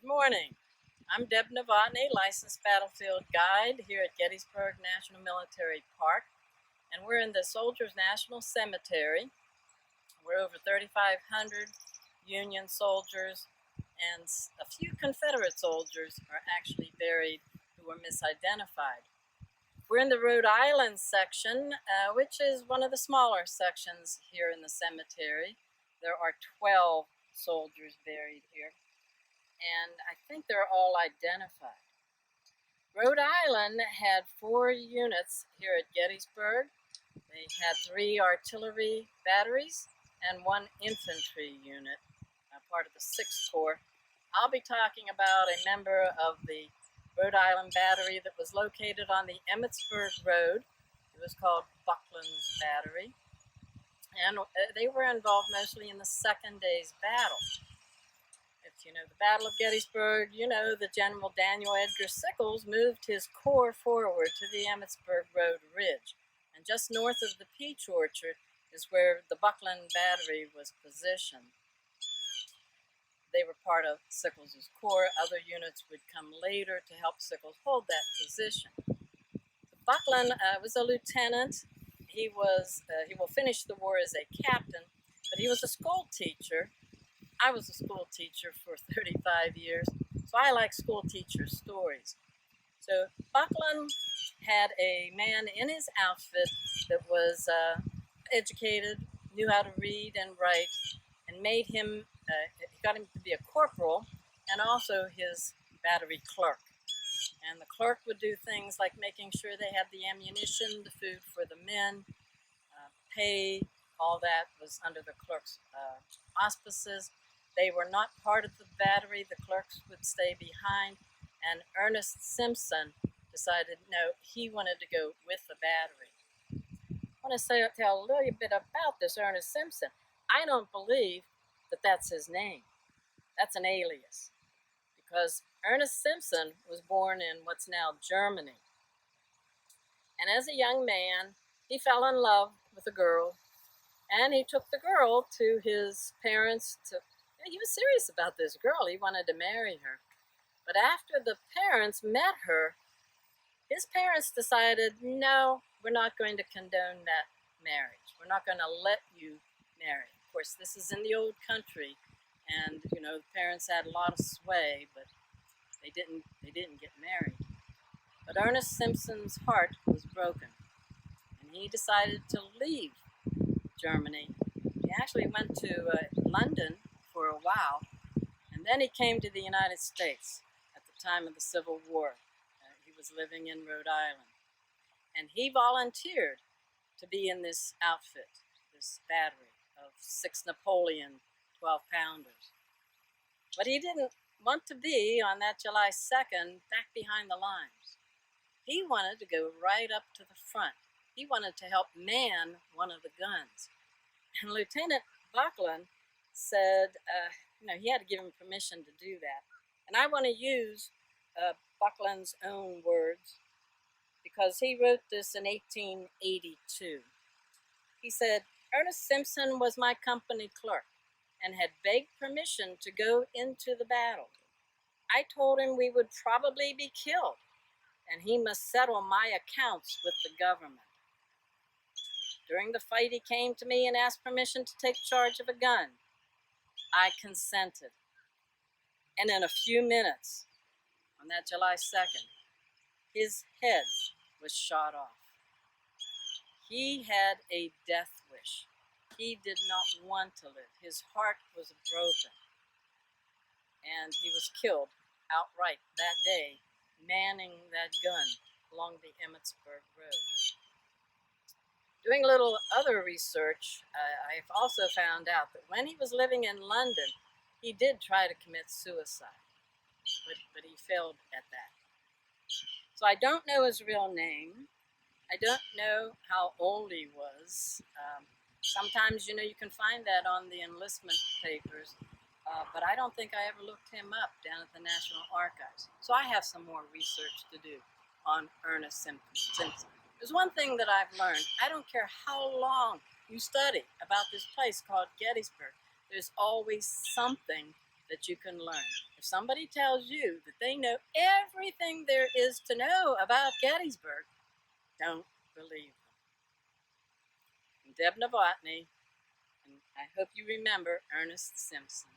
morning. I'm Deb Novotny, licensed battlefield guide here at Gettysburg National Military Park, and we're in the Soldiers National Cemetery. We're over 3,500 Union soldiers, and a few Confederate soldiers are actually buried who were misidentified. We're in the Rhode Island section, which is one of the smaller sections here in the cemetery. There are 12 soldiers buried here, and I think they're all identified. Rhode Island had 4 units here at Gettysburg. They had 3 artillery batteries and 1 infantry unit, part of the 6th Corps. I'll be talking about a member of the Rhode Island battery that was located on the Emmitsburg Road. It was called Buckland's Battery, and they were involved mostly in the second day's battle. If you know the Battle of Gettysburg, you know that General Daniel Edgar Sickles moved his corps forward to the Emmitsburg Road Ridge, and just north of the Peach Orchard is where the Buckland Battery was positioned. They were part of Sickles' corps. Other units would come later to help Sickles hold that position. Buckland was a lieutenant. He will finish the war as a captain, but he was a school teacher. I was a school teacher for 35 years, so I like school teacher stories. So Buckland had a man in his outfit that was educated, knew how to read and write, and made him, he got him to be a corporal and also his battery clerk. And the clerk would do things like making sure they had the ammunition, the food for the men, pay, all that was under the clerk's auspices. They were not part of the battery. The clerks would stay behind, and Ernest Simpson decided no, he wanted to go with the battery. I want to tell a little bit about this Ernest Simpson. I don't believe that that's his name. That's an alias, because Ernest Simpson was born in what's now Germany. And as a young man, he fell in love with a girl, and he took the girl to his parents. He was serious about this girl. He wanted to marry her. But after the parents met her, his parents decided, no, we're not going to condone that marriage. We're not going to let you marry. Of course, this is in the old country, and the parents had a lot of sway, but they didn't get married. But Ernest Simpson's heart was broken, and he decided to leave Germany. He actually went to London for a while, and then he came to the United States at the time of the Civil War. He was living in Rhode Island, and he volunteered to be in this outfit, this battery of 6 Napoleon 12-pounders. But he didn't want to be, on that July 2nd, back behind the lines. He wanted to go right up to the front. He wanted to help man one of the guns. And Lieutenant Buckland said, he had to give him permission to do that. And I want to use Buckland's own words, because he wrote this in 1882. He said, Ernest Simpson was my company clerk and had begged permission to go into the battle. I told him we would probably be killed, and he must settle my accounts with the government. During the fight, he came to me and asked permission to take charge of a gun. I consented. And in a few minutes, on that July 2nd, his head was shot off. He had a death wish. He did not want to live. His heart was broken. And he was killed outright that day, manning that gun along the Emmitsburg Road. Doing a little other research, I've also found out that when he was living in London, he did try to commit suicide, but he failed at that. So I don't know his real name. I don't know how old he was. Sometimes, you can find that on the enlistment papers, but I don't think I ever looked him up down at the National Archives. So I have some more research to do on Ernest Simpson. There's one thing that I've learned. I don't care how long you study about this place called Gettysburg, there's always something that you can learn. If somebody tells you that they know everything there is to know about Gettysburg, don't believe them. I'm Deb Novotny, and I hope you remember Ernest Simpson.